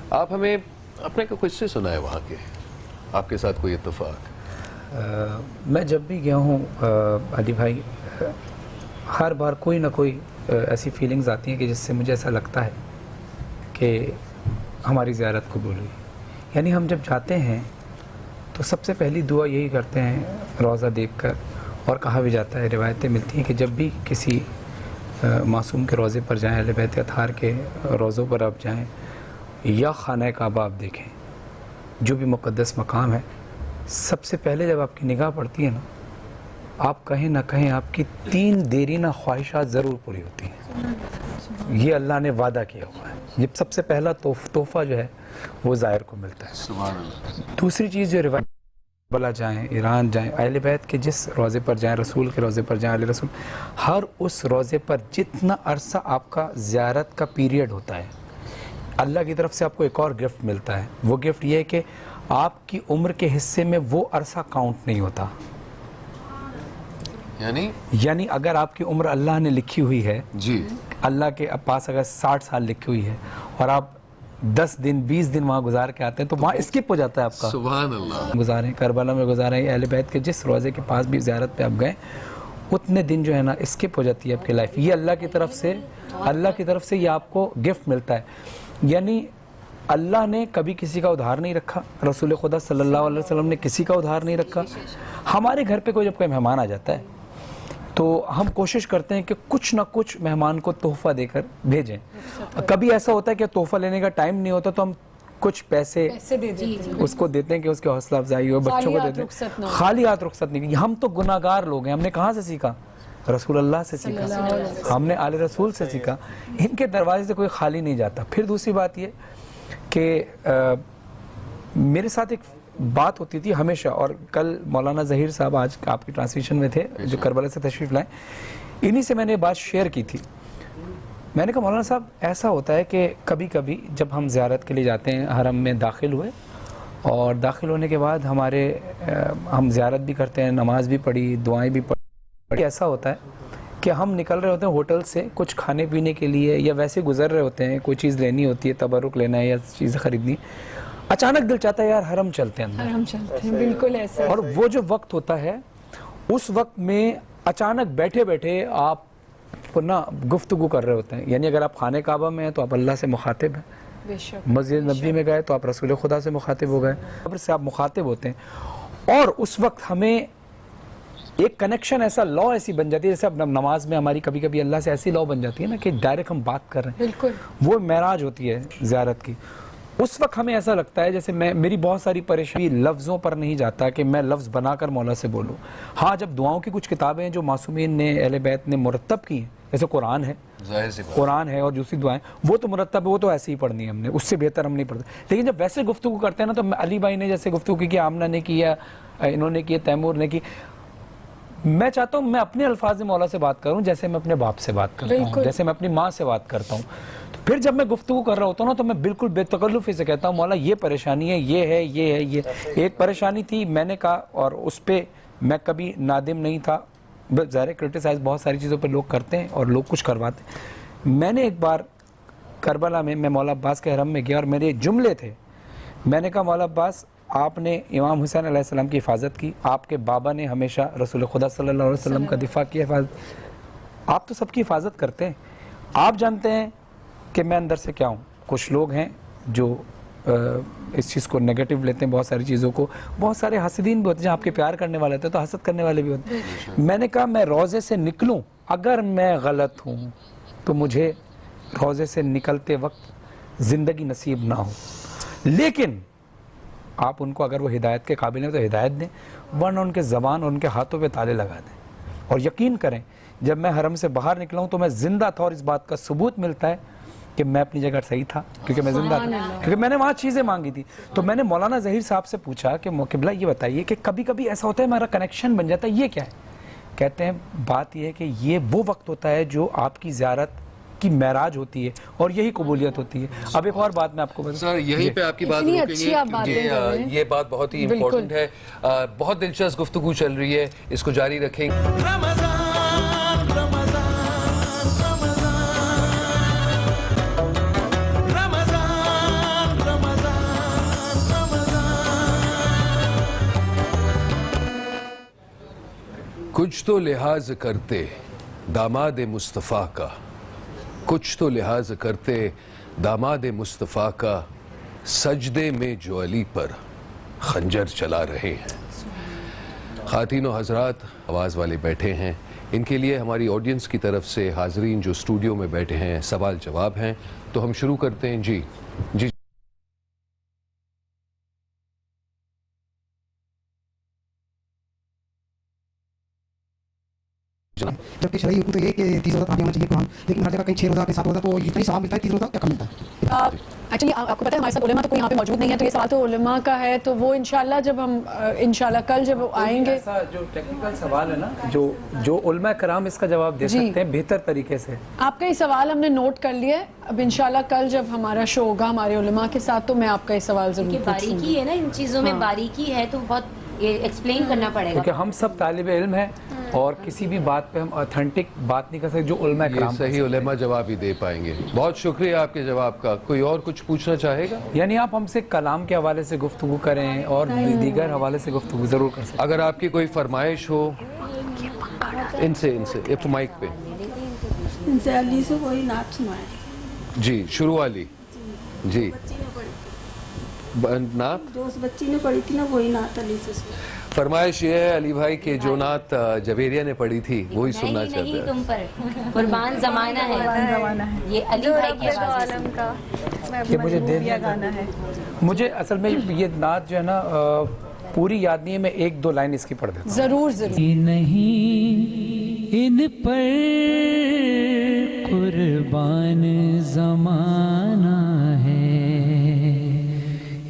آپ ہمیں اپنے کو قصے سنائے وہاں کے, آپ کے ساتھ کوئی اتفاق. میں جب بھی گیا ہوں علی بھائی, ہر بار کوئی نہ کوئی ایسی فیلنگز آتی ہیں کہ جس سے مجھے ایسا لگتا ہے کہ ہماری زیارت قبول ہوئی. یعنی ہم جب جاتے ہیں تو سب سے پہلی دعا یہی کرتے ہیں روزہ دیکھ کر, اور کہا بھی جاتا ہے, روایتیں ملتی ہیں کہ جب بھی کسی معصوم کے روزے پر جائیں, اہل بیت اطہار کے روزوں پر آپ جائیں یا خانہ کعبہ آپ دیکھیں, جو بھی مقدس مقام ہے, سب سے پہلے جب آپ کی نگاہ پڑتی ہے نا, آپ کہیں نہ کہیں آپ کی 3 دیرینہ خواہشات ضرور پوری ہوتی ہیں. یہ اللہ نے وعدہ کیا ہوا ہے. یہ سب سے پہلا تحفہ جو ہے وہ زائر کو ملتا ہے. سبحان اللہ. دوسری چیز جو روایت بلا جائیں, ایران جائیں, اہل بیت کے جس روزے پر جائیں, رسول کے روزے پر جائیں, علیہ رسول, ہر اس روزے پر جتنا عرصہ آپ کا زیارت کا پیریڈ ہوتا ہے, اللہ کی طرف سے آپ کو ایک اور گفٹ ملتا ہے. وہ گفٹ یہ ہے کہ آپ کی عمر کے حصے میں وہ عرصہ کاؤنٹ نہیں ہوتا. یعنی اگر آپ کی عمر اللہ نے لکھی ہوئی ہے, جی, اللہ کے پاس اگر 60 سال لکھی ہوئی ہے اور آپ 10 دن 20 دن وہاں گزار کے آتے ہیں تو وہاں اسکپ ہو جاتا ہے آپ کا. سبحان اللہ. گزاریں کربلا میں, گزاریں اہل بیت کے جس روزے کے پاس بھی زیارت پہ آپ گئے, اتنے دن جو ہے نا اسکپ ہو جاتی ہے آپ کی لائف. یہ اللہ کی طرف سے یہ آپ کو گفٹ ملتا ہے. یعنی اللہ نے کبھی کسی کا ادھار نہیں رکھا, رسول خدا صلی اللہ علیہ وسلم نے کسی کا ادھار نہیں رکھا. ہمارے گھر پہ جب کوئی مہمان آ جاتا ہے تو ہم کوشش کرتے ہیں کہ کچھ نہ کچھ مہمان کو تحفہ دے کر بھیجیں. کبھی ایسا ہوتا ہے کہ تحفہ لینے کا ٹائم نہیں ہوتا تو ہم کچھ پیسے اس کو دیتے ہیں کہ اس کے حوصلہ افزائی ہو, بچوں کو دیتے ہیں. خالی ہاتھ رخصت نہیں. ہم تو گناہ گار لوگ ہیں, ہم نے کہاں سے سیکھا؟ رسول اللہ سے سیکھا, ہم نے آل رسول سے سیکھا. ان کے دروازے سے کوئی خالی نہیں جاتا. پھر دوسری بات یہ کہ میرے ساتھ ایک بات ہوتی تھی ہمیشہ, اور کل مولانا ظہیر صاحب آج آپ کی ٹرانسمیشن میں تھے جو کربلا سے تشریف لائے, انہی سے میں نے بات شیئر کی تھی. میں نے کہا مولانا صاحب ایسا ہوتا ہے کہ کبھی کبھی جب ہم زیارت کے لیے جاتے ہیں, حرم میں داخل ہوئے, اور داخل ہونے کے بعد ہم زیارت بھی کرتے ہیں, نماز بھی پڑھی, دعائیں بھی پڑھی, ایسا ہوتا ہے کہ ہم نکل رہے ہوتے ہیں ہوٹل سے کچھ کھانے پینے کے لیے, یا ویسے گزر رہے ہوتے ہیں, کوئی چیز لینی ہوتی ہے, تبرک لینا ہے یا چیزیں خریدنی, اچانک دل چاہتا ہے یار حرم چلتے ہیں, حرم چلتے ہیں, بالکل ایسا. اور وہ جو وقت ہوتا ہے اس وقت میں اچانک بیٹھے بیٹھے آپ نا گفتگو کر رہے ہوتے ہیں. یعنی اگر آپ خانہ کعبہ میں ہیں تو آپ اللہ سے مخاطب ہیں, بے شک, مسجد نبوی میں گئے تو آپ رسول خدا سے مخاطب ہو گئے, قبر سے آپ مخاطب ہوتے ہیں. اور اس وقت ہمیں ایک کنیکشن ایسا لا ایسی بن جاتی ہے, جیسے اب نماز میں ہماری کبھی کبھی اللہ سے ایسی لا بن جاتی ہے نا کہ ڈائریکٹ ہم بات کر رہے ہیں, بالکل وہ معراج ہوتی ہے زیارت کی. اس وقت ہمیں ایسا لگتا ہے جیسے میری بہت ساری پریشانی لفظوں پر نہیں جاتا کہ میں لفظ بنا کر مولا سے بولوں. ہاں جب دعاؤں کی کچھ کتابیں ہیں جو معصومین نے, اہل بیت نے مرتب کی ہیں, جیسے قرآن ہے اور دوسری دعائیں, وہ تو مرتب ہے, وہ تو ایسے ہی پڑھنی ہے ہم نے, اس سے بہتر ہم نہیں پڑھتے. لیکن جب ویسے گفتگو کرتے ہیں نا, تو علی بھائی نے جیسے گفتگو کی, آمنہ نے کی, یا انہوں نے کی, تیمور نے کی, میں چاہتا ہوں میں اپنے الفاظ میں مولا سے بات کروں جیسے میں اپنے باپ سے بات کرتا ہوں, جیسے میں اپنی ماں سے بات کرتا ہوں. تو پھر جب میں گفتگو کر رہا ہوتا ہوں نا, تو میں بالکل بے تکلفی سے کہتا ہوں مولا یہ پریشانی ہے, یہ ہے, یہ ہے, یہ ایک پریشانی تھی, میں نے کہا, اور اس پہ میں کبھی نادم نہیں تھا. ظاہر کرٹیسائز بہت ساری چیزوں پہ لوگ کرتے ہیں اور لوگ کچھ کرواتے ہیں. میں نے ایک بار کربلا میں مولا عباس کے حرم میں گیا, اور میرے جملے تھے, میں نے کہا مولا عباس آپ نے امام حسین علیہ السلام کی حفاظت کی, آپ کے بابا نے ہمیشہ رسول خدا صلی اللہ علیہ وسلم کا دفاع کیا, آپ تو سب کی حفاظت کرتے ہیں. آپ جانتے ہیں کہ میں اندر سے کیا ہوں. کچھ لوگ ہیں جو اس چیز کو نیگیٹو لیتے ہیں, بہت ساری چیزوں کو, بہت سارے حاسدین بھی ہوتے ہیں, جہاں آپ کے پیار کرنے والے ہوتے ہیں تو حسد کرنے والے بھی ہوتے ہیں. میں نے کہا میں روزے سے نکلوں, اگر میں غلط ہوں تو مجھے روزے سے نکلتے وقت زندگی نصیب نہ ہو, لیکن آپ ان کو اگر وہ ہدایت کے قابل ہیں تو ہدایت دیں, ورنہ ان کے زبان اور ان کے ہاتھوں پہ تالے لگا دیں. اور یقین کریں جب میں حرم سے باہر نکلا ہوں تو میں زندہ تھا, اور اس بات کا ثبوت ملتا ہے کہ میں اپنی جگہ صحیح تھا, کیونکہ میں زندہ تھا, کیونکہ میں نے وہاں چیزیں مانگی تھی. تو میں نے مولانا ظہیر صاحب سے پوچھا کہ قبلہ یہ بتائیے کہ کبھی کبھی ایسا ہوتا ہے ہمارا کنیکشن بن جاتا ہے, یہ کیا ہے؟ کہتے ہیں بات یہ ہے کہ یہ وہ وقت ہوتا ہے جو آپ کی زیارت کی معراج ہوتی ہے, اور یہی قبولیت ہوتی ہے. اب ایک اور بات میں آپ کو بتاؤں, سر یہیں پہ آپ کی بات روکیں گے, یہ بات بہت ہی امپورٹنٹ ہے. بہت دلچسپ گفتگو چل رہی ہے, اس کو جاری رکھیں. کچھ تو لحاظ کرتے داماد مصطفیٰ کا, کچھ تو لحاظ کرتے داماد مصطفیٰ کا, سجدے میں جو علی پر خنجر چلا رہے ہیں. خواتین و حضرات, آواز والے بیٹھے ہیں, ان کے لیے ہماری آڈینس کی طرف سے حاضرین جو اسٹوڈیو میں بیٹھے ہیں سوال جواب ہیں, تو ہم شروع کرتے ہیں. جی جی جبکہ شرعی حکم تو یہ کہ 30 روزہ پانی ہونا چاہیے قرآن, لیکن ہر جگہ کہیں 6 روزہ کہیں 7 روزہ, تو اتنا ہی ثواب ملتا ہے 30 روزہ کیا کم ملتا ہے؟ ایکچولی آپ کو پتہ ہے ہمارے ساتھ علماء تو کوئی یہاں پہ موجود نہیں ہے, تو یہ سوال تو علماء کا ہے, تو وہ انشاءاللہ جب ہم انشاءاللہ کل جب آئیں گے, ایسا جو ٹیکنیکل سوال ہے نا, جو علماء کرام اس کا جواب دے سکتے ہیں بہتر طریقے سے. آپ کا یہ سوال ہم نے نوٹ کر لیا ہے. اب انشاءاللہ کل جب ہمارا شو ہوگا ہمارے علماء کے ساتھ, تو میں آپ کا یہ سوال ضرور پوچھوں گی. باریکی ہے نا ان چیزوں میں, باریکی ہے تو بہت ایکسپلین کرنا پڑے گا, کیونکہ ہم سب طالب علم ہیں اور کسی بھی بات پہ ہم اوتھینٹک بات نہیں کر سکتے جو علماء کرام. صحیح علماء جواب ہی دے پائیں گے. بہت شکریہ آپ کے جواب کا. کوئی اور کچھ پوچھنا چاہے گا؟ یعنی آپ ہم سے کلام کے حوالے سے گفتگو کریں اور دیگر حوالے سے گفتگو ضرور کر سکتے. اگر آپ کی کوئی فرمائش ہو ان سے مائک پہ, ان سے علی سے کوئی نعت سنائے. جی شروع والی. جی نعت جو اس بچی نے پڑھی تھی نا, وہی نعت علی سے سنائے. فرمائش یہ ہے علی بھائی کہ جو نعت جویریہ نے پڑھی تھی وہی سننا چاہتے ہیں. نہیں تم پر قربان زمانہ ہے, یہ علی بھائی کی آواز ہے. یہ مجھے دے دیا گانا ہے. مجھے اصل میں یہ نعت جو ہے نا پوری یاد نہیں ہے, میں 1-2 لائن اس کی پڑھ دیتا ہوں. ضرور نہیں ان پر قربان زمانہ ہے,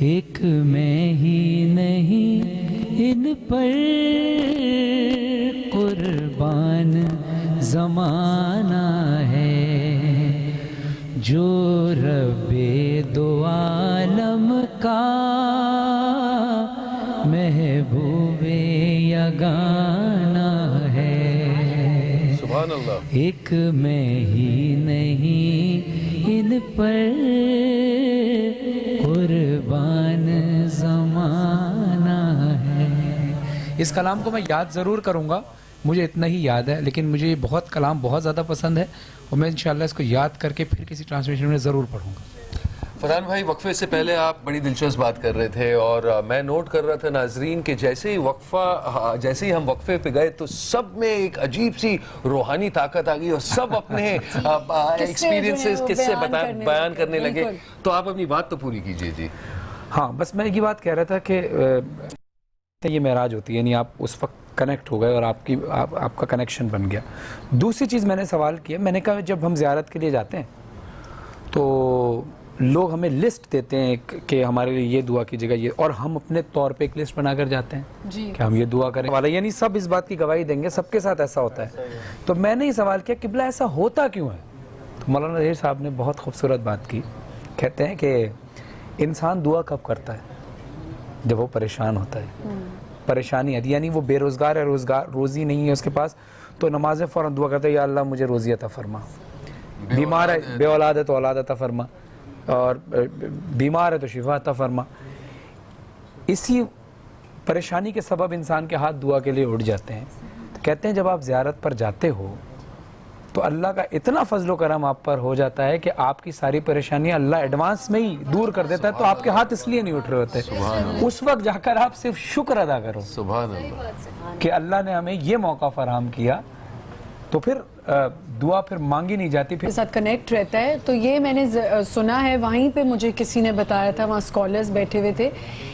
ایک میں ہی نہیں پر قربان زمانہ ہے، جو رب دو عالم کا محبوب یگانہ ہے۔ سبحان اللہ۔ ایک میں ہی نہیں ان پر قربان زمانہ ہے۔ اس کلام کو میں یاد ضرور کروں گا، مجھے اتنا ہی یاد ہے، لیکن مجھے یہ بہت کلام بہت زیادہ پسند ہے اور میں انشاءاللہ اس کو یاد کر کے پھر کسی ٹرانسلیشن میں ضرور پڑھوں گا۔ فرحان بھائی، وقفے سے پہلے آپ بڑی دلچسپ بات کر رہے تھے اور میں نوٹ کر رہا تھا ناظرین کہ جیسے ہی ہم وقفے پہ گئے تو سب میں ایک عجیب سی روحانی طاقت آ گئی اور سب اپنے ایکسپیرینسز قصے بیان کرنے لگے۔ تو آپ اپنی بات تو پوری کیجئے جی۔ ہاں، بس میں یہ بات کہہ رہا تھا کہ یہ معراج ہوتی ہے، یعنی آپ اس وقت کنیکٹ ہو گئے اور آپ کا کنیکشن بن گیا۔ دوسری چیز میں نے سوال کیا، میں نے کہا جب ہم زیارت کے لیے جاتے ہیں تو لوگ ہمیں لسٹ دیتے ہیں کہ ہمارے لیے یہ دعا کیجیے گا، یہ، اور ہم اپنے طور پہ ایک لسٹ بنا کر جاتے ہیں کہ ہم یہ دعا کریں والا، یعنی سب اس بات کی گواہی دیں گے، سب کے ساتھ ایسا ہوتا ہے۔ تو میں نے یہ سوال کیا قبلہ ایسا ہوتا کیوں ہے؟ تو مولانا ظہیر صاحب نے بہت خوبصورت بات کی، کہتے ہیں کہ انسان دعا کب کرتا ہے؟ جب وہ پریشان ہوتا ہے، پریشانی ہے، یعنی وہ بے روزگار ہے، روزی نہیں ہے اس کے پاس، تو نمازیں فوراً دعا کرتا ہے یا اللہ مجھے روزی عطا فرما، بیمار ہے بے اولاد ہے تو اولاد عطا فرما، اور بیمار ہے تو شفا عطا فرما۔ اسی پریشانی کے سبب انسان کے ہاتھ دعا کے لیے اٹھ جاتے ہیں۔ تو کہتے ہیں جب آپ زیارت پر جاتے ہو تو اللہ کا اتنا فضل و کرم آپ پر ہو جاتا ہے کہ آپ کی ساری پریشانیاں اللہ ایڈوانس میں ہی دور کر دیتا ہے، تو آپ کے ہاتھ اس لیے نہیں اٹھ رہے ہوتے۔ اس وقت جا کر آپ صرف شکر ادا کرو سبحان اللہ کہ اللہ نے ہمیں یہ موقع فراہم کیا، تو پھر دعا پھر مانگی نہیں جاتی، پھر ساتھ کنیکٹ رہتا ہے۔ تو یہ میں نے سنا ہے، وہیں پہ مجھے کسی نے بتایا تھا، وہاں اسکالرز بیٹھے ہوئے تھے،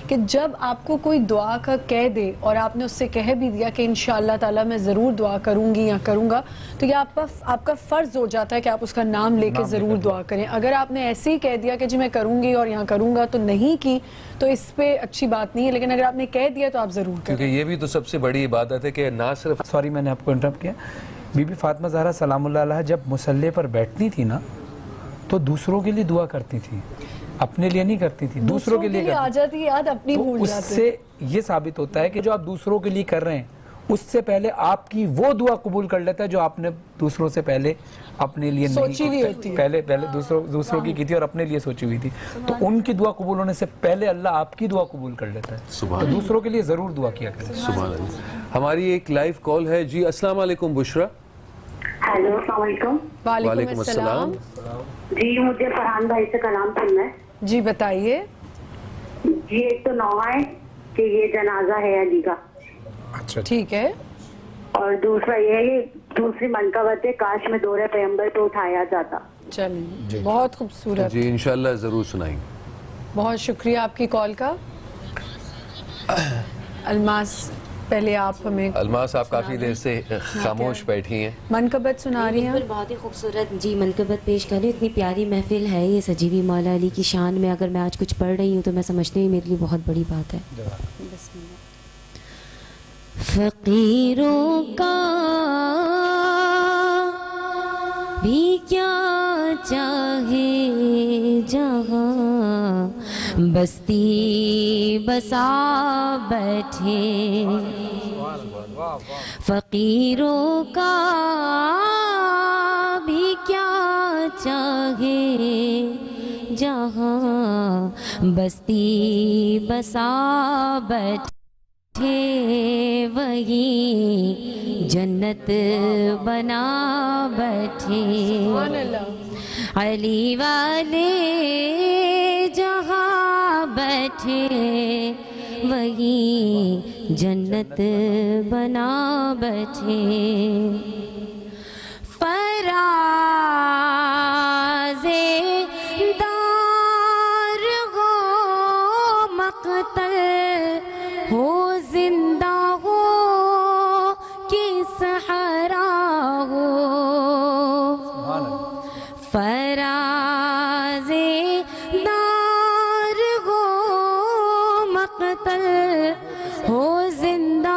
کہ جب آپ کو کوئی دعا کا کہہ دے اور آپ نے اس سے کہہ بھی دیا کہ انشاءاللہ تعالیٰ میں ضرور دعا کروں گی یا کروں گا، تو یہ آپ کا فرض ہو جاتا ہے کہ آپ اس کا نام لے کے ضرور دعا کریں۔ اگر آپ نے ایسے ہی کہہ دیا کہ جی میں کروں گی اور یہاں کروں گا تو نہیں کی، تو اس پہ اچھی بات نہیں ہے، لیکن اگر آپ نے کہہ دیا تو آپ ضرور کریں، کیونکہ یہ بھی تو سب سے بڑی عبادت ہے کہ نہ صرف سوری میں نے آپ کو انٹرپٹ کیا، بی بی فاطمہ زہرا سلام اللہ علیہ جب مصلی پر بیٹھتی تھی نا تو دوسروں کے لیے دعا کرتی تھی، اپنے لیے نہیں کرتی تھی، دوسروں کے لیے آ جاتی یاد، اپنی بھول اس جاتے۔ سے یہ ثابت ہوتا ہے کہ جو آپ دوسروں کے لیے کر رہے ہیں اس سے پہلے آپ کی وہ دعا قبول کر لیتا ہے جو آپ نے دوسروں سے پہلے اپنے لیے سوچی ہوئی ہوتی ہے، پہلے دوسروں کی تھی اور اپنے لیے سوچی ہوئی تھی، تو ان کی دعا قبول ہونے سے پہلے اللہ آپ کی دعا قبول کر لیتا ہے۔ تو دوسروں کے لیے ضرور دعا کیا کریں۔ سبحان اللہ۔ ہماری ایک لائیو کال ہے جی۔ السلام علیکم بشرا۔ ہیلو، السلام علیکم۔ وعلیکم السلام۔ جی مجھے فرحان بھائی سے کلام سننا ہے۔ جی بتائیے۔ جی ایک تو نوحہ ہے کہ یہ جنازہ ہے علی کا، اچھا ٹھیک ہے، اور دوسرا یہ ہے کہ دوسری منقبت ہے کاش میں دور پیغمبر پہ اٹھایا جاتا۔ چلیے بہت خوبصورت، جی انشاءاللہ ضرور سنائیں گے۔ بہت شکریہ آپ کی کال کا۔ الماس، پہلے آپ ہمیں، الماس آپ کافی دیر سے خاموش بیٹھی ہیں، منقبت سنا رہی ہیں۔ بالکل بہت ہی خوبصورت جی منقبت پیش کر رہی ہوں، اتنی پیاری محفل ہے یہ سجی ہوئی مولا علی کی شان میں، اگر میں آج کچھ پڑھ رہی ہوں تو میں سمجھتی ہوں میرے لیے بہت بڑی بات ہے۔ فقیروں کا بھی کیا چاہے جہاں بستی بسا بیٹھے، فقیروں کا بھی کیا چاہے جہاں بستی بسا بیٹھے، وہی جنت بنا بیٹھے، علی والے جہاں بیٹھے وہی جنت بنا بیٹھے، فراز دار ہو مقتل ہو زندہ ہو کہ صحرا ہو، فراز دار ہو مقتل ہو زندہ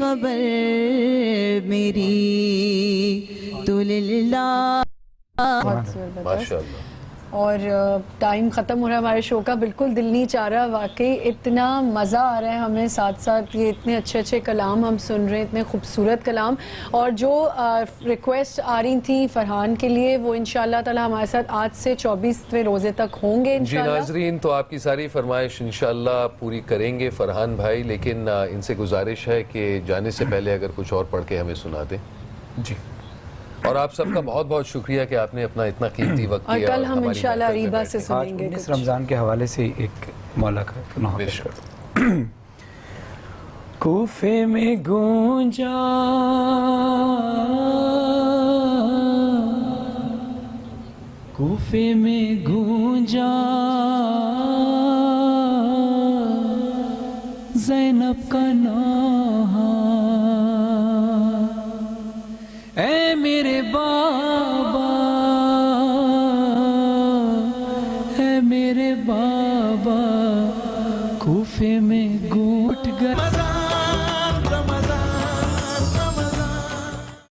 خبر میری تو للہ. بہت زبردست. ماشاءاللہ. اور ٹائم ختم ہو رہا ہے ہمارے شو کا, بالکل دل نہیں چاہ رہا. واقعی اتنا مزہ آ رہا ہے ہمیں, ساتھ ساتھ یہ اتنے اچھے اچھے کلام ہم سن رہے ہیں, اتنے خوبصورت کلام. اور جو ریکویسٹ آ رہی تھیں فرحان کے لیے, وہ انشاءاللہ تعالی ہمارے ساتھ آج سے 24ویں روزے تک ہوں گے جی انشاءاللہ. ناظرین, تو آپ کی ساری فرمائش انشاءاللہ پوری کریں گے فرحان بھائی, لیکن ان سے گزارش ہے کہ جانے سے پہلے اگر کچھ اور پڑھ کے ہمیں سنا دیں. جی. اور آپ سب کا بہت بہت شکریہ کہ آپ نے اپنا اتنا قیمتی وقت اور دیا. کل ہم ہماری انشاءاللہ محفل میں ریبا سے بیٹھے. سنیں گے آج کچھ. رمضان کے حوالے سے ایک مولا کا گناہ بے پیش شک. کرتا ہوں. کوفے میں گونجا کوفے میں گونجا